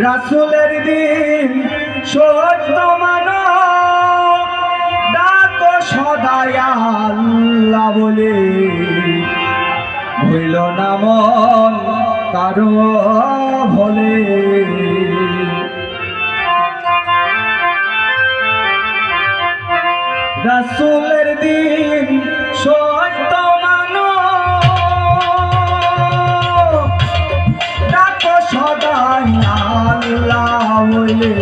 রাসূলের দিন সত্য মানো, ডাকো সদাই আল্লাহ বলে, হইল না মন কারো ভোলে। রাসূলের দিন সত্য মানো, ডাকো সদাই আল্লাহ বলে,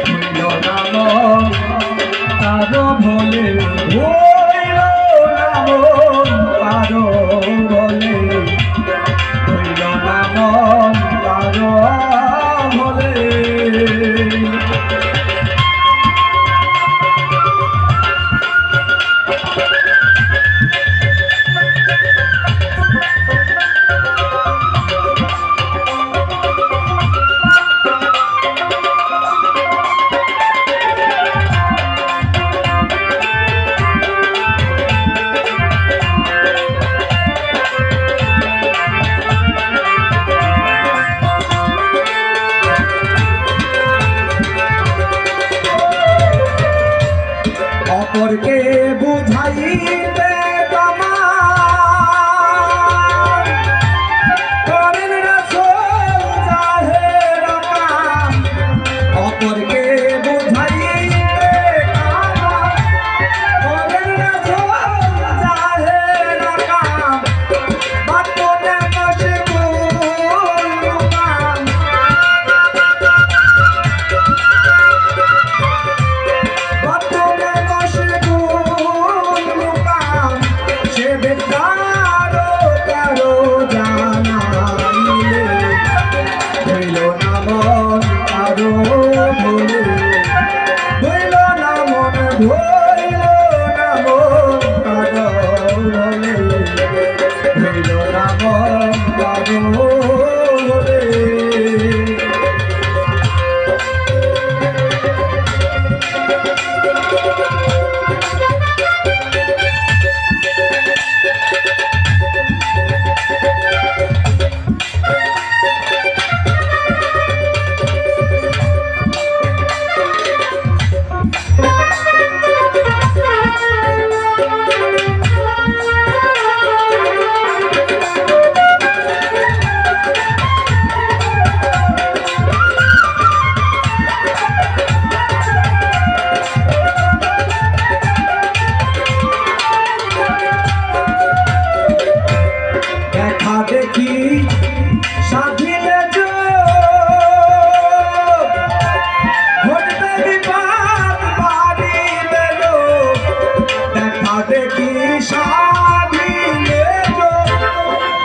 হইল না মন কারো ভোলে, হইল না মন কারো ভোলে, হইল না মন কারো ভোলে। অপরকে বুঝাইতে করেন রাসূল জাহের কাম, অপরকে বুঝাইতে করেন রাসূল জাহের কাম, বাটনে মশগুল কাম, বাটনে দেখি সাধিলে ঘটতে বিপদ বাড়িলে, দেখা দেখি সাধিলে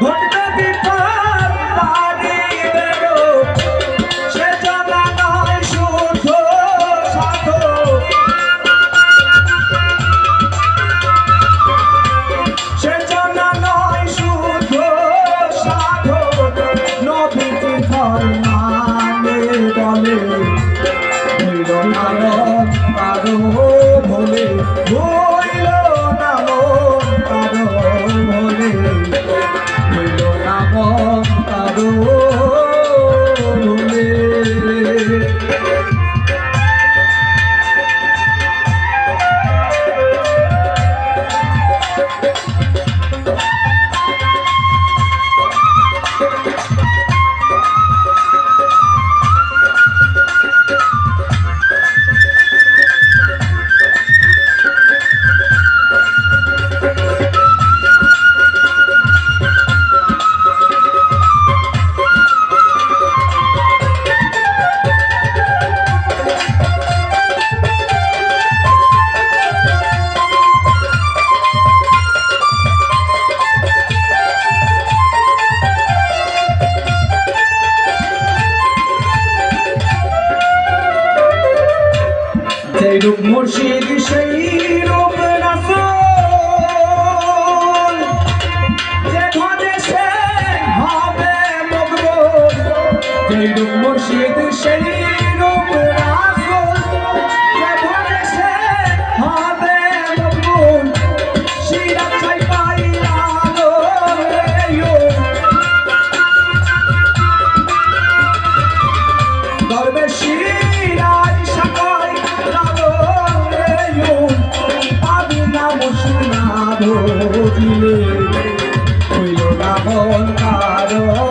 ঘটতে বিপদ বাড়িলে, সে জানা নয় শুদ্ধ সাধু, সে জানা নয় শুদ্ধ মানে বলে, হইল না মন কারো ভোলে, হইল না মন কারো ভোলে, হইল না মন কারো ভোলে। সেই রূপ মুর্শিদ সেই রূপ রাসূল, যে ঘরে সে হবে মকবুল, সেই রূপ মুর্শিদ সেই রূপ রাসূল, যে ঘরে সে হবে মকবুল, সিরাত ছাই পাইলা রে হইল না মন কারো